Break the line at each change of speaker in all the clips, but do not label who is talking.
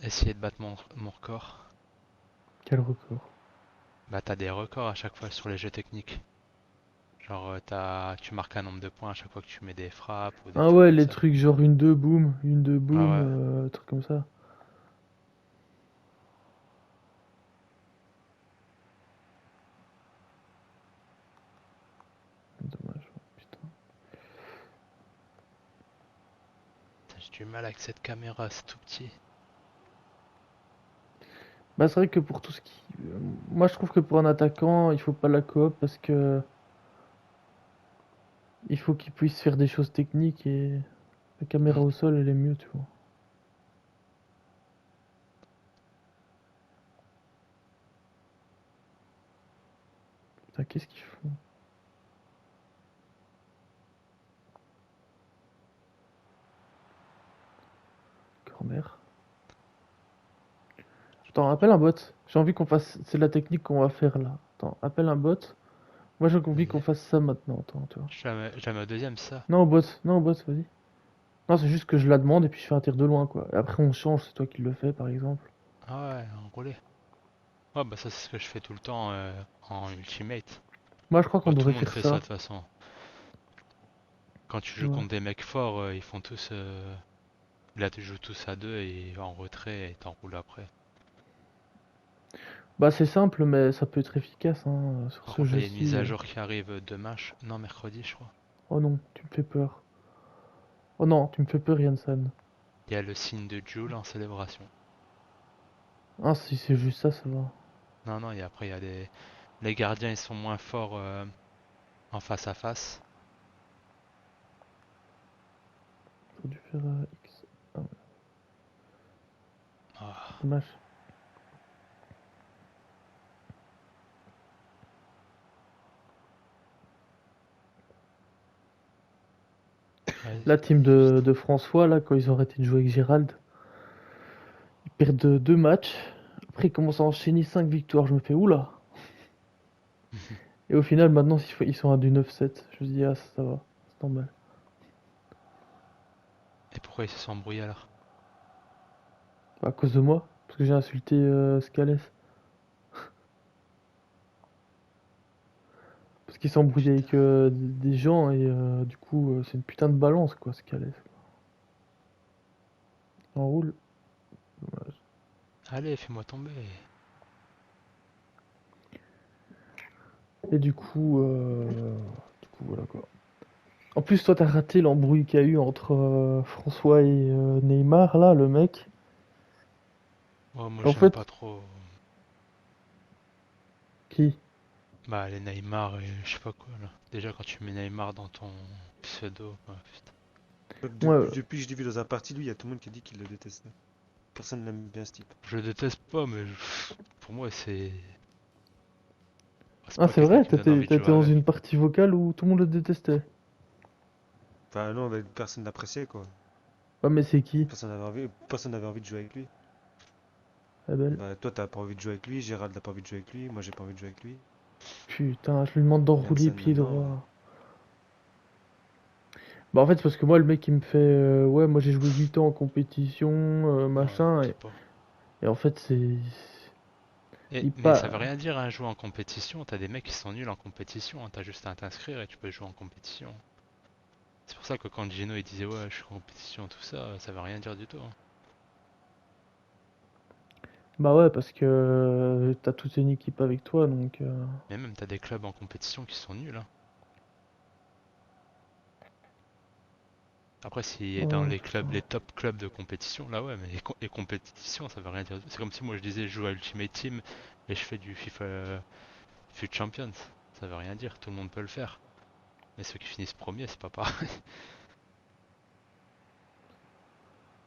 essayer de battre mon record.
Quel record?
Bah t'as des records à chaque fois sur les jeux techniques. Genre tu marques un nombre de points à chaque fois que tu mets des frappes ou des
Ah
trucs
ouais,
comme
les
ça.
trucs genre une 2
Ah
boom,
ouais.
trucs comme ça. Dommage, putain.
J'ai du mal avec cette caméra, c'est tout petit.
Bah c'est vrai que pour tout ce qui... moi je trouve que pour un attaquant, il faut pas la coop parce que il faut qu'il puisse faire des choses techniques et la caméra
Hmm.
au sol elle est mieux, tu vois. Putain, qu'est-ce qu'ils font? Corner. Attends, appelle un bot. J'ai envie qu'on fasse... C'est la technique qu'on va faire là. Attends, appelle un bot. Moi j'ai envie qu'on
Vas-y.
fasse ça maintenant, attends, tu vois.
Je la mets au deuxième, c'est ça?
Non, au bot, vas-y. Non, c'est juste que je la demande et puis je fais un tir de loin, quoi. Et après, on change, c'est toi qui le fais, par exemple.
Ah ouais, enroulé. Ouais, bah ça c'est ce que je fais tout le temps en Ultimate.
Moi, je crois qu'on
Bah, tout
devrait
le monde
faire
fait ça de
ça.
toute façon. Quand tu joues
Ouais.
contre des mecs forts, ils font tous... Là tu joues tous à deux et en retrait et t'enroules après.
Bah, c'est simple, mais ça peut être efficace, hein, sur
Par
ce
contre là il y a une mise
jeu-ci.
à jour qui arrive demain, non mercredi je crois.
Oh non, tu me fais peur. Oh non, tu me fais peur, Yansan.
Il y a le signe de Joule en célébration.
Ah, si c'est juste ça, ça va.
Non non, et après il y a des... Les gardiens ils sont moins forts en face à face.
J'aurais dû faire X. Ah, ouais,
Ah,
dommage.
vas-y.
La team de François, là, quand ils ont arrêté de jouer avec Gérald, ils perdent deux matchs. Après, ils commencent à enchaîner 5 victoires. Je me fais oula. Et au final, maintenant, ils sont à du 9-7. Je me dis, ah, ça va. C'est normal.
Et pourquoi ils se sont embrouillés alors?
Bah, à cause de moi. Parce que j'ai insulté Scalès. Parce qu'ils s'embrouillent
Putain.
avec des gens et du coup, c'est une putain de balance, quoi, Scalès. En roule. Dommage.
Allez, fais-moi tomber.
Et du coup, voilà quoi. En plus, toi, t'as raté l'embrouille qu'il y a eu entre François et Neymar, là, le mec.
Oh, moi
En
j'aime
fait,
pas trop.
qui?
Bah les Neymar et je sais pas quoi là. Déjà quand tu mets Neymar dans ton pseudo, putain.
Moi,
Depuis que je l'ai vu dans un parti, lui, il y a tout le monde qui a dit qu'il le détestait. Personne n'aime bien ce type.
Je le déteste pas mais pour moi c'est
ah,
pas
c'est
quelqu'un
vrai,
qui me donne envie de
t'étais
jouer
dans une
avec.
partie vocale où tout le monde le détestait.
Enfin, non, mais personne n'appréciait, quoi.
Ah, mais c'est qui?
Personne n'avait envie de jouer avec lui.
Abel.
Bah, toi, t'as pas envie de jouer avec lui, Gérald n'a pas envie de jouer avec lui, moi, j'ai pas envie de jouer avec lui.
Putain, je lui demande d'enrouler
Yansen
pied
maintenant,
droit. Bah, en fait, c'est parce que moi, le mec, il me fait ouais, moi j'ai joué 8 ans en compétition,
Ouais,
machin.
t'es pas.
Et en fait, c'est. Il
Mais ça veut
pas.
rien dire hein, jouer en compétition, t'as des mecs qui sont nuls en compétition, hein. T'as juste à t'inscrire et tu peux jouer en compétition. C'est pour ça que quand Gino il disait ouais je suis en compétition tout ça, ça veut rien dire du tout, hein.
Bah ouais, parce que t'as toute une équipe avec toi, donc.
Mais même t'as des clubs en compétition qui sont nuls, hein. Après, s'il est dans
Oh
les
putain.
clubs, les top clubs de compétition, là ouais, mais les compétitions, ça veut rien dire. C'est comme si moi je disais je joue à Ultimate Team et je fais du FIFA Foot Champions. Ça veut rien dire, tout le monde peut le faire. Mais ceux qui finissent premier, c'est pas pareil.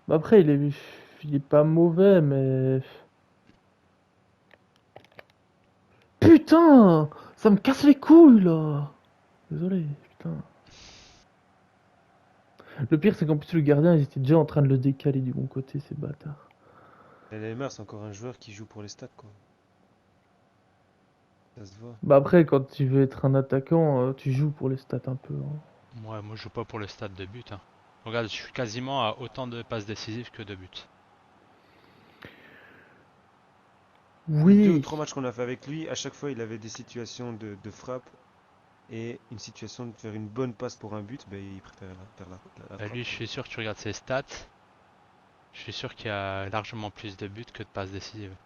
Bah après, il est pas mauvais, mais. Putain! Ça me casse les couilles là! Désolé, putain. Le pire, c'est qu'en plus, le gardien, ils étaient déjà en train de le décaler du bon côté, ces bâtards.
Et Neymar, c'est encore un joueur qui joue pour les stats, quoi. Ça se voit.
Bah après, quand tu veux être un attaquant, tu joues pour les stats un peu, hein.
Moi je joue pas pour le stade de but, hein. Regarde, je suis quasiment à autant de passes décisives que de buts.
Les 2 ou
Oui.
3 matchs qu'on a fait avec lui, à chaque fois il avait des situations de frappe et une situation de faire une bonne passe pour un but, ben il préférait faire la
Bah
frappe.
lui, je suis sûr que tu regardes ses stats, je suis sûr qu'il y a largement plus de buts que de passes décisives.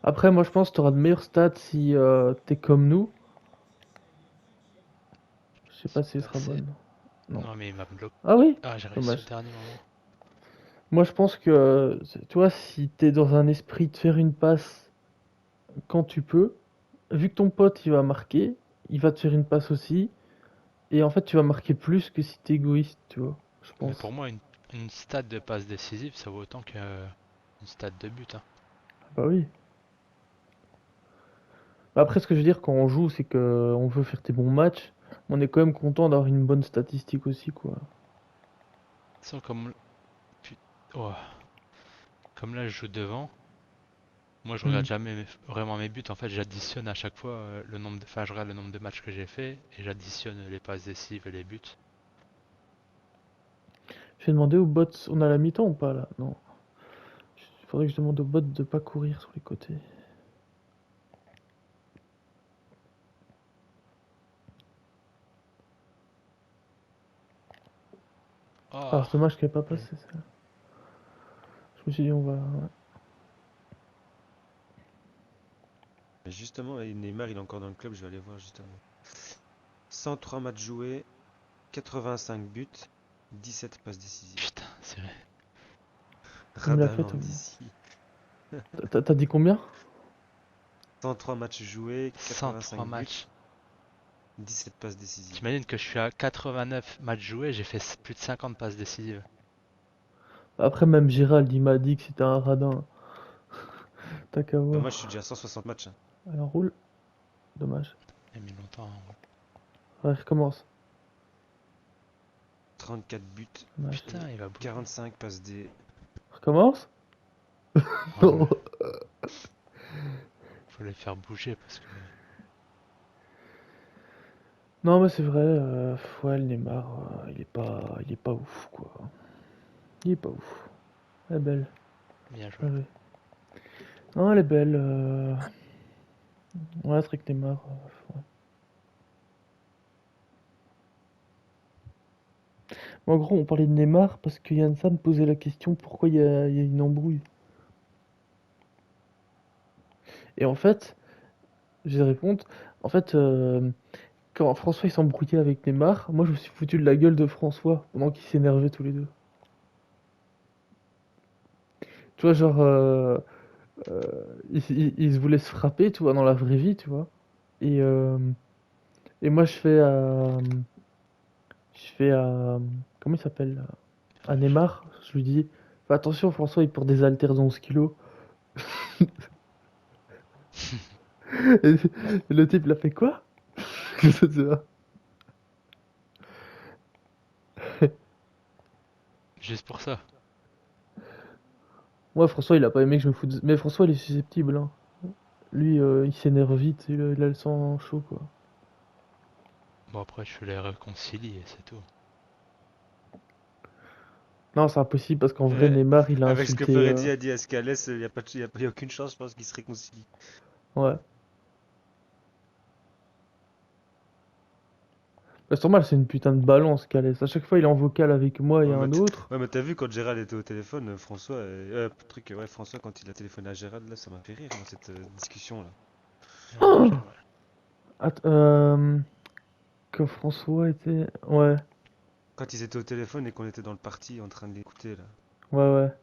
Après, moi, je pense que tu auras de meilleures stats si t'es comme nous. Je sais pas
C'est
si elle sera
passé.
bonne. Non.
Non mais il m'a bloqué.
Ah oui?
Ah, j'ai réussi au
Dommage.
dernier moment.
Moi, je pense que, tu vois, si t'es dans un esprit de faire une passe quand tu peux, vu que ton pote, il va marquer, il va te faire une passe aussi. Et en fait, tu vas marquer plus que si t'es égoïste, tu vois. Je
Mais pour
pense.
moi, une stat de passe décisive, ça vaut autant qu'une stat de but, hein.
Bah oui. Après, ce que je veux dire quand on joue, c'est que on veut faire des bons matchs. On est quand même content d'avoir une bonne statistique aussi, quoi.
Sans comme... pu- oh. Comme là, je joue devant. Moi, je
Hmm.
regarde jamais vraiment mes buts. En fait, j'additionne à chaque fois le nombre de... Enfin, je regarde le nombre de matchs que j'ai fait et j'additionne les passes décisives et les buts.
Je vais demander aux bots, on a la mi-temps ou pas là? Non. Il faudrait que je demande aux bots de pas courir sur les côtés.
Oh,
Ah, c'est dommage qu'elle n'ait pas passé ça. Je me suis dit, on va. Ouais.
Mais justement, Neymar il est encore dans le club, je vais aller voir justement. 103 matchs joués, 85 buts, 17 passes décisives.
putain, c'est vrai.
Il me l'a fait, Tom.
Radamandici.
T'as dit combien?
103 matchs joués,
103
85 buts,
matchs.
17 passes décisives.
T'imagines que je suis à 89 matchs joués, j'ai fait plus de 50 passes décisives.
Après, même Gérald, il m'a dit que c'était un radin. T'as qu'à
Moi je suis
voir.
déjà à 160 matchs, hein.
Alors, roule. Dommage.
Il a mis longtemps, hein.
Ouais, recommence.
34 buts,
Dommage.
Putain, il va bouger.
45 passes D.
Recommence?
Oh,
Non.
faut les faire bouger parce que...
Non, mais c'est vrai, ouais, le Neymar, il est pas ouf, quoi. Il est pas ouf. Elle est belle.
Bien joué.
Ah oui. Non, elle est belle. Ouais, c'est vrai que Neymar. Ouais. En gros, on parlait de Neymar parce que Yann Sam posait la question pourquoi il y a une embrouille. Et en fait, je vais répondre. En fait, quand François il s'embrouillait avec Neymar, moi je me suis foutu de la gueule de François pendant qu'ils s'énervaient tous les deux. Tu vois, genre, euh, ils se voulaient se frapper, tu vois, dans la vraie vie, tu vois. Et, euh, et moi je fais à, comment il s'appelle? À Neymar, je lui dis, fais attention François, il porte des haltères de 11 kilos. Et, et le type, il a fait quoi? Ça, tu vois.
Juste pour ça.
Moi, François, il a pas aimé que je me foute. Mais François, il est susceptible, hein. Lui, il s'énerve vite, il a le sang chaud, quoi.
Bon, après, je les réconcilie et c'est tout.
Non, c'est impossible parce qu'en vrai,
Euh,
Neymar, il a
Avec ce que
insulté.
Freddy a dit à Scalès, il n'y a, pas y a aucune chance, je pense qu'ils se réconcilient.
Ouais. Bah, c'est normal, c'est une putain de balance, Calès. À chaque fois, il est en vocal avec moi et
Ouais,
un autre.
ouais, mais t'as vu quand Gérald était au téléphone, François, ouais, François, quand il a téléphoné à Gérald, là, ça m'a fait rire dans cette discussion-là.
Ouais, ouais.
Att- que François était. Ouais,
Quand ils étaient au téléphone et qu'on était dans le party en train de l'écouter, là.
ouais, ouais.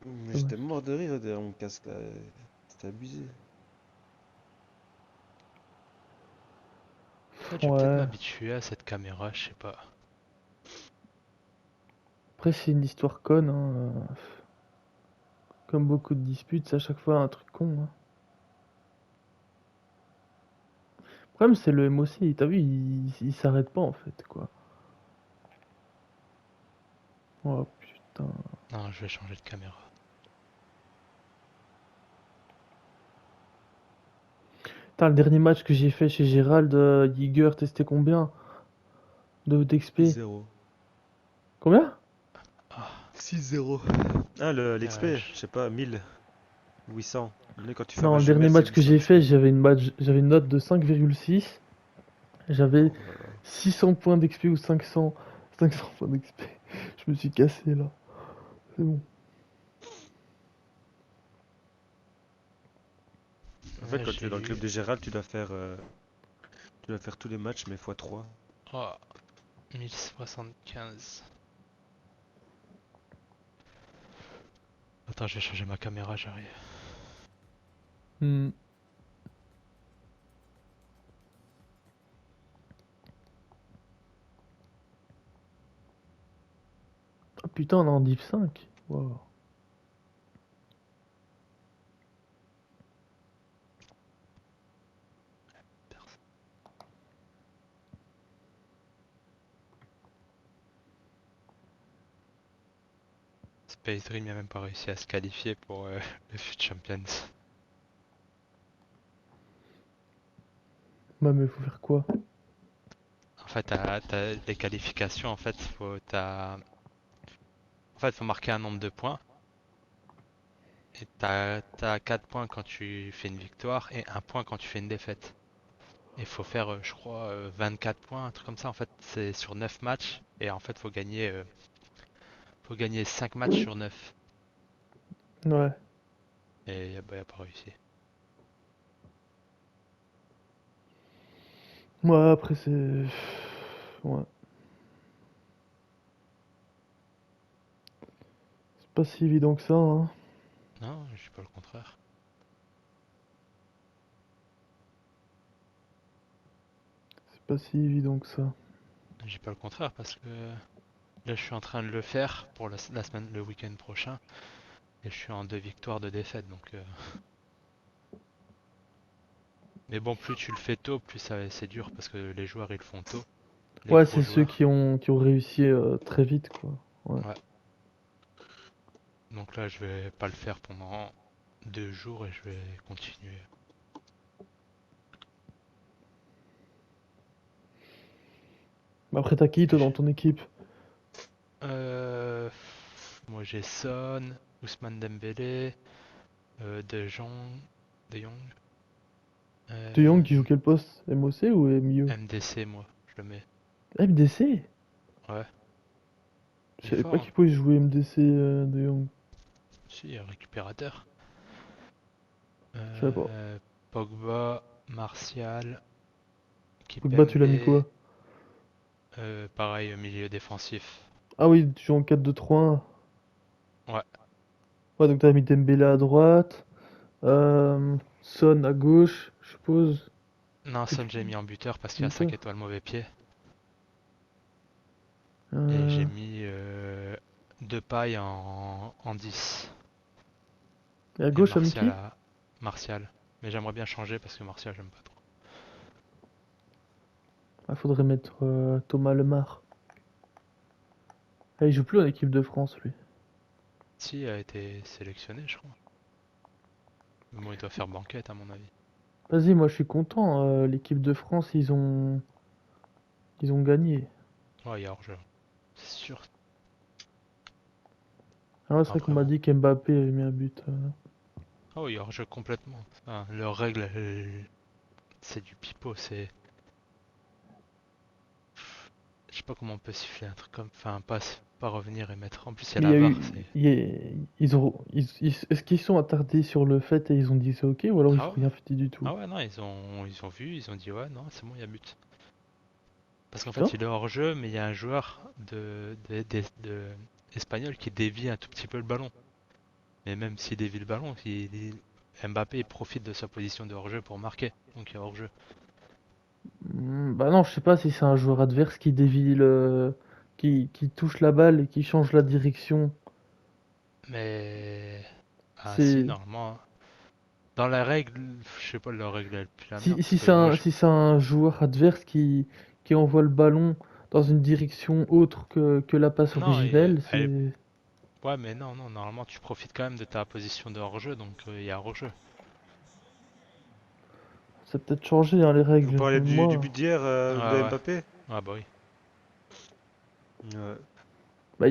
Mais
Dommage.
j'étais mort de rire derrière mon casque, là. C'était abusé.
En fait, je vais peut-être
Ouais.
m'habituer à cette caméra, je sais pas.
Après, c'est une histoire conne, hein. Comme beaucoup de disputes, c'est à chaque fois un truc con, hein. Le problème, c'est le MOC. T'as vu, il s'arrête pas, en fait, quoi. Oh putain.
Non, je vais changer de caméra.
Putain, le dernier match que j'ai fait chez Gérald, Giger, testé combien? D'XP?
0.
Combien?
Ah,
6-0. Ah, l'XP,
Euh,
je sais pas, 1800. Mais quand tu fais un
Non, le
match de
dernier
merde, c'est
match que
800
j'ai fait,
XP.
j'avais une note de 5,6. J'avais
Oh là là.
600 points d'XP ou 500 points d'XP. Je me suis cassé là. C'est bon.
En fait,
ouais,
quand tu
j'ai
es dans le club
eu
de Gérald, tu dois faire tous les matchs, mais x3.
oh, 1075. Attends, je vais changer ma caméra, j'arrive.
Hmm. Ah putain, on est en Div 5. Wow.
Space Dream n'a même pas réussi à se qualifier pour le FUT Champions.
Ouais, mais faut faire quoi?
En fait, t'as les qualifications, en fait, faut marquer un nombre de points. Et t'as 4 points quand tu fais une victoire et un point quand tu fais une défaite. Il faut faire, je crois, 24 points, un truc comme ça. En fait, c'est sur 9 matchs. Et en fait, faut gagner 5 matchs sur 9.
Ouais.
Et bah, y a pas réussi.
Ouais, après c'est... Ouais. C'est pas si évident que ça, hein.
Non, je dis pas le contraire.
C'est pas si évident que ça.
Je dis pas le contraire parce que là, je suis en train de le faire pour la semaine, le week-end prochain. Et je suis en 2 victoires, 2 défaites. Donc, mais bon, plus tu le fais tôt, plus c'est dur parce que les joueurs ils le font tôt. Les
Ouais,
gros
c'est ceux
joueurs.
qui ont réussi très vite, quoi. Ouais.
Ouais. Donc là, je vais pas le faire pendant 2 jours et je vais continuer.
Mais après, t'as qui,
Et
toi, dans ton équipe?
Euh, moi j'ai Son, Ousmane Dembélé, De Jong, De Jong,
De Jong qui
euh,
joue quel poste? MOC ou milieu?
MDC moi, je le mets.
MDC?
Ouais,
Je
il est
savais pas
fort, hein.
qu'il pouvait jouer MDC De Jong.
Si, récupérateur.
Je savais pas.
Euh, Pogba, Martial,
Pogba, tu l'as mis
Kipembe,
quoi?
pareil, milieu défensif.
Ah oui, tu joues en 4-2-3-1.
Ouais,
Ouais, donc t'as mis Dembélé à droite, Son à gauche, je suppose.
non,
Et
Son j'ai mis en buteur parce qu'il a 5
buteur.
étoiles mauvais pied. Et j'ai
Euh,
mis Depay en 10.
et à
Et
gauche, t'as mis qui?
Martial. Mais j'aimerais bien changer parce que Martial, j'aime pas trop.
Ah, faudrait mettre Thomas Lemar. Ah, il joue plus en équipe de France, lui.
Si, a été sélectionné, je crois. Mais bon, il doit faire banquette, à mon avis.
Vas-y, moi je suis content. L'équipe de France, ils ont gagné.
Ouais, il y a hors-jeu. C'est sûr.
Ah ouais, c'est vrai qu'on
Après,
m'a
bon.
dit qu'Mbappé avait mis un but.
Ah oui, il y a hors-jeu complètement. Enfin, leurs règles, c'est du pipeau. Je sais pas comment on peut siffler un truc comme. Enfin, pas revenir et mettre. En plus, il y a
Mais il
la
y a
VAR.
eu, il y a- ils ont, est-ce qu'ils sont attardés sur le fait et ils ont dit c'est ok ou alors ils
Ah
ont
ouais?
rien fait du tout?
Ah ouais, non, ils ont vu, ils ont dit ouais, non, c'est bon, il y a but. Parce qu'en fait,
Putain.
il est hors-jeu, mais il y a un joueur espagnol qui dévie un tout petit peu le ballon. Mais même s'il dévie le ballon, Mbappé il profite de sa position de hors-jeu pour marquer. Donc il y a hors-jeu.
Bah non, je sais pas si c'est un joueur adverse qui dévie qui touche la balle et qui change la direction.
Mais. Ah si,
C'est
normalement. Dans la règle, je sais pas la règle est plus la merde. Parce que
si c'est un joueur adverse qui envoie le ballon dans une direction autre que la passe
Non,
originelle, c'est
ouais, mais non, non, normalement tu profites quand même de ta position de hors-jeu, donc il y a hors-jeu.
ça a peut-être changé hein, les
Vous
règles.
parlez
Mais
du
moi,
but d'hier
Ouais,
de
ouais.
Mbappé?
Ah bah oui.
bah,